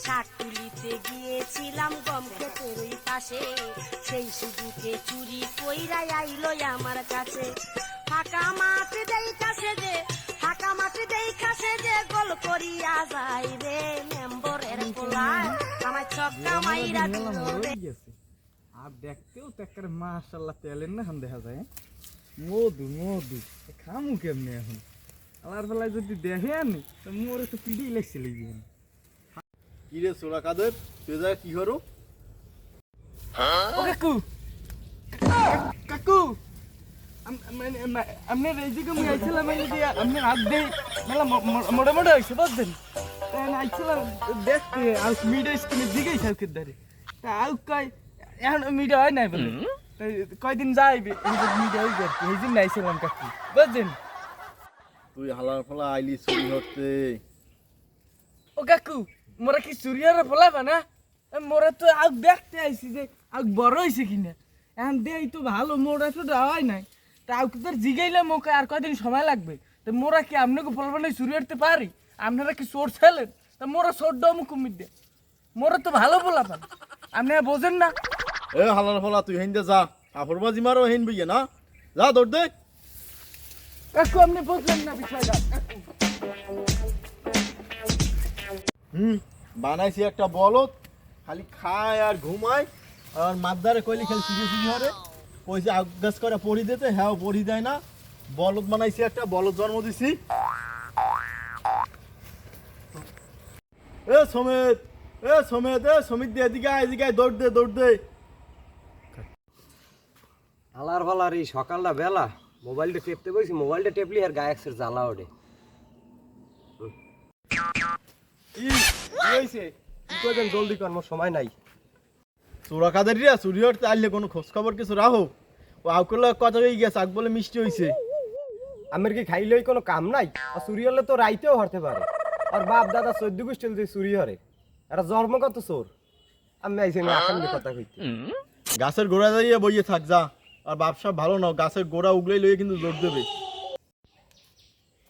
শাক তুলিতে গিয়েছিলাম গম ক্ষেতের ওই পাশে, সেই সুযোগে চুরি কইরা আইলো আমার কাছে। ফাঁকা মাঠে দেখাছে যে, ফাঁকা মাঠে দেখাছে যে, গোল করিয়া যায় রে মেম্বরের পোলায়, আমার ছক্কা মাইরা দিল রে। আর দেখতেও তো একটা মাশাআল্লাহ তেলের না দেখা যায়, মধু মধু খামু কেমনি এখন আলার বেলায় যদি দেখে আনি তো মোরে তো পিড়েই লাগছে লিখবি। কি রে সোরা কাদের, তুই যা কি করো? ও কাকু কাকু আপনার এই দিকে মুই আইছিলাম, আপনার হাত দিয়ে মেলা মোটা মোটা হয়েছে বুঝছেন, আইছিলাম দেখতে আর মিডিয়া স্ক্রিনের দিকেই সাউকের ধারে, তা আউ কয় এখন মিডিয়া হয় নাই বলে, কয়দিন যাইবে মিডিয়া হইবে আর কি, এই দিন আইছিলাম কাকু বুঝছেন। তুই হালার ফালা আইলি চুরি হতে। ও কাকু মোরা কি চুরিয়ার বলাবা না, মোরা তো আগ দেখতে আইছি যে আগ বড় হয়েছে কিনা, এখন দেই তো ভালো, মোরা তো হয় নাই, তা আগ তোর জিগাইলে মোকে আর কয়দিন সময় লাগবে, তো মোরা কি আপনাকে বলবো না চুরি করতে পারি, আপনারা কি চোর ছেলেন, তা মোরা চোর দাম কুমির দে, মোরা তো ভালো বলাবা, আপনারা বোঝেন না। এ হালার ফালা তুই হেন যা, কাপড়বাজি মারো হেন বইয়ে না, যা দৌড় দে। কাকু আপনি বুঝলেন না বিষয়টা। বানাইছি একটা বলদ, খালি খায় আর ঘুমায়, আর মাদ্দারে কইলি খালি চুরি চুরি হরে, কইছে আগাছ করে পড়ি দিতে, হ্যাঁ পড়ি দেয় না। বলদ বানাইছি একটা, বলদ জন্ম দিছি। এ সমেত, এ সমেত, এ সমিত দে, এদিকে আয়, এদিকে আয়, দৌড় দে দৌড় দে। আলার ফালার এই সকালটা বেলা মোবাইলটা টেপতে বসি, মোবাইলটা টেপলি আর গায়ে একসের জ্বালা ওঠে। কি হয়েছে? কি করবেন জলদি কর, আমার সময় নাই। চোরা কাদেরিয়া চুরি হতে আইলে কোনো খোঁজ খবর কিছু রাখো, ও আউকুল্লা কথা হয়ে গেছে, আগ বলে মিষ্টি হয়েছে। আমার কি খাইলেই কোনো কাম নাই, আর চুরি হলে তো রাইতেও হরতে পারে, আর বাপ দাদা 14 গোষ্ঠী যে চুরি হরে, এরা জন্মগত চোর। আমি আইসি না আকাম কথা কইতে। গাছের গোড়া দাঁড়িয়ে বইয়ে থাক যা, আর ব্যবসা ভালো নাও, গাছের গোড়া উগলেই লইয়ে কিন্তু জোর দেবে।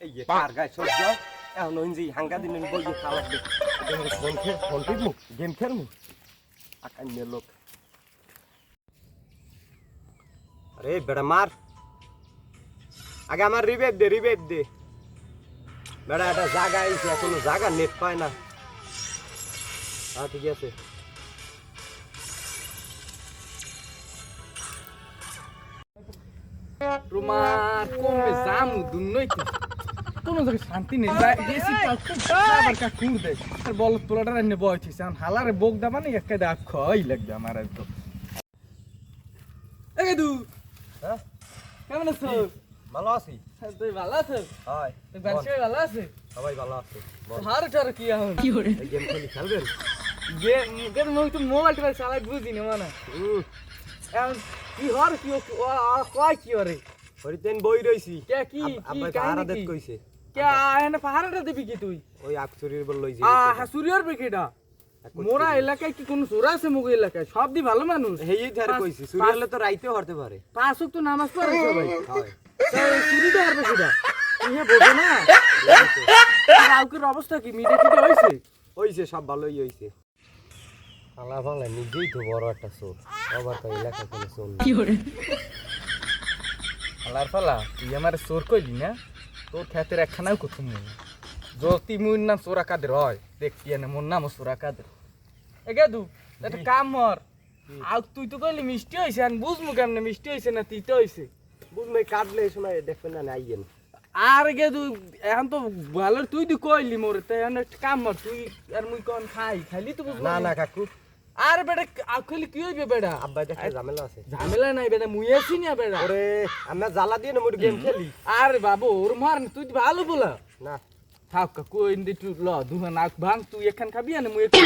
এই যে কার গায়ে সব যাও, এখন ওইজি হাঙ্গা দিন বইয়ে খাওয়া লাগবে, ফোন খেল, ফোন টিপমু, গেম খেলমু, আকান্যের লোক। আরে বেড়া মার, আগে আমার রিভাইভ দে, রিভাইভ দে। বেড়া একটা জায়গা আইছে, এখনো জায়গা নেট পায় না। হ্যাঁ ঠিক আছে। তোমার কমবে জামু দুনই তো কোনো জায়গায় শান্তি নেই, গেছি আবার কাকুর দেয় আর বল তোলাটা রান্নে বয় থিস, এখন হালারে বোক দাবা না একটা দাগ খই লাগবে আমার আর তো। এই দু হ্যাঁ কেমন আছো? ভালো আছি। তুই ভালো আছো? হয়, তুই বাড়িতে ভালো আছে? সবাই ভালো আছে। হার টার কি এখন কি করে এই গেম খেলি খেলবেন? গেম মই তো মোবাইলটা চালাই বুঝি না মানে এখন কি হর কি কয় কি হরে হরিতেন বই রইছি। কে কি আব্বা কি পাহারা কাহিনী দেখ কি কইছে। কে এনে পাহাড়টা দিবি কি তুই? ওই আকচুরির বল লই হাসুরিয়ার বেকেটা মোরা এলাকায় কি কোন চোরা আছে মুগ এলাকায়? সব দি ভালো মানুষ। হেই ধারে কইছি চুরি হলে তো রাইতেও হরতে পারে। পাঁচ ওয়াক্ত নামাজ পড়ে সবাই। হয় চুরি তো হারবে কিটা? তুই বোঝো না কাউকের অবস্থা কি মিডিয়া থেকে হইছে? হইছে, সব ভালোই হইছে। আলা বাংলা নিজেই তো বড় একটা চোর, আবার তো এলাকা কোনো চোর কি করে। আলার ফালা তুই আমার চোর কইলি না, তোর খেতের একখানাও কথা মুই যদি মুই নাম চোরা কাদের হয় দেখতি না, মোর নাম চোরা কাদের। এগে দু একটা কাম মর, আর তুই তো কইলি মিষ্টি হইছে, আর বুঝমু কেমনে মিষ্টি হইছে না তিতে হইছে? বুঝমে কাটলে এই সময় দেখবেন না আইয়েন। আর গে তুই এখন তো ভালো, তুই তো কইলি মোরে, তাই এখন একটা কাম মর, তুই আর মুই কোন খাইলি তো বুঝবো না না কাকু, আর বেটা আখলি কি হইবে বেটা? আব্বা দেখে ঝামেলা আছে। ঝামেলা নাই বেটা, মুই আছি না বেটা। ওরে আমরা জ্বালা দিয়ে না মোর গেম খেলি। আরে বাবু ওর মার তুই তো ভালো বলা না থাক কাকু ইন্দি তুই ল দুহা নাক ভাঙ, তুই এখান খাবি না মুই একটু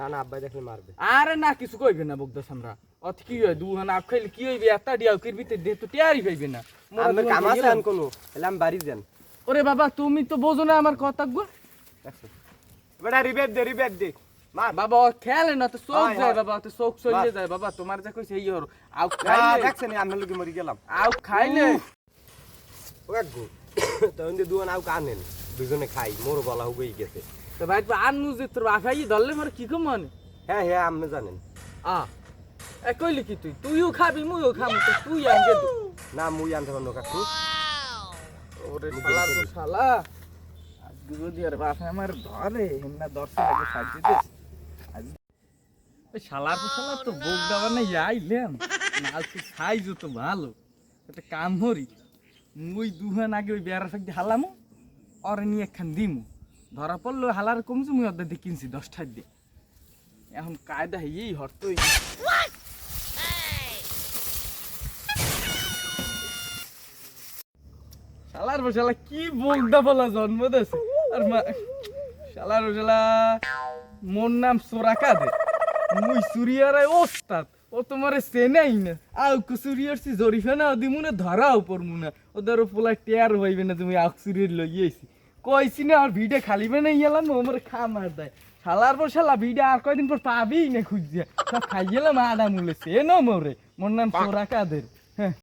না না আব্বা দেখলে মারবে। আরে না কিছু কইবে না বকদাস আমরা অত কি হয় দুহা নাক খাইলে কি হইবে? এত ডিয়াও কিরবিতে দে তো টিয়ারি পাইবে না। আমার কাম আছে আন কোনো, এলা আমি বাড়ি যান। ওরে বাবা তুমি তো বোঝো না আমার কথা গো। বেটা রিভাইভ দে, রিভাইভ দে। মার বাবা ও খেলে না তো চোখ যায় বাবা, তো চোখ চলে যায় বাবা, তোমার যা কইছে এই হর আউ খাইলে দেখছেন আমি লগি মরি গেলাম। আউ খাইলে ও কাকু তখন দিয়ে দুয়ান আউ কানেন, দুজনে খাই, মোর গলা হুগেই গেছে। তো ভাই আনু যে তোর বাফাই ধরলে মোর কি কম মনে হ্যাঁ হ্যাঁ আপনি জানেন এ কইলি কি তুইও খাবি মুইও খাবো তো তুই আনগে দে না মুই আনতে পারবো কাকু ওরে শালা তো শালা আজকে যদি আর বাপ আমার ধরে না দর্শন আগে সাজিয়ে দে ওই শালার তো শালা তো বোক দেওয়া না আইলাম না তো সাইজ তো ভালো একটা কাম হরি মুই দুহান আগে ওই বেড়া ফাঁক দিয়ে হালামো ওরে নিয়ে একখান দিমু ধরা পড়লো হালার কমছে মুই অর্ধেক দিয়ে কিনছি 10 টাকা দিয়ে এখন কায়দা এই হরতই শালার বসালা কি বলদা বলা জন্ম দেছে আর মা শালার বসালা মোর নাম সোরাকাদে মুই সুরিয়ারে ওস্তাদ ও তোমারে চেনাই না আউ কুসুরিয়ারছি জরিফে না দিমুনে ধরাও পড়মু না ওদের পোলা টেয়ার হইবে না তুমি আউসুরিয়ার লইয়েছি কইছি না আর ভিডিও খালিবে না ইয়েলাম আমার খামার দেয় শালার পর শালা ভিডিও আর কয়দিন পর পাবি না খুঁজিয়া সব খাইয়েলাম আডা মুলে চেনো মোরে মোর নাম সোরাকাদের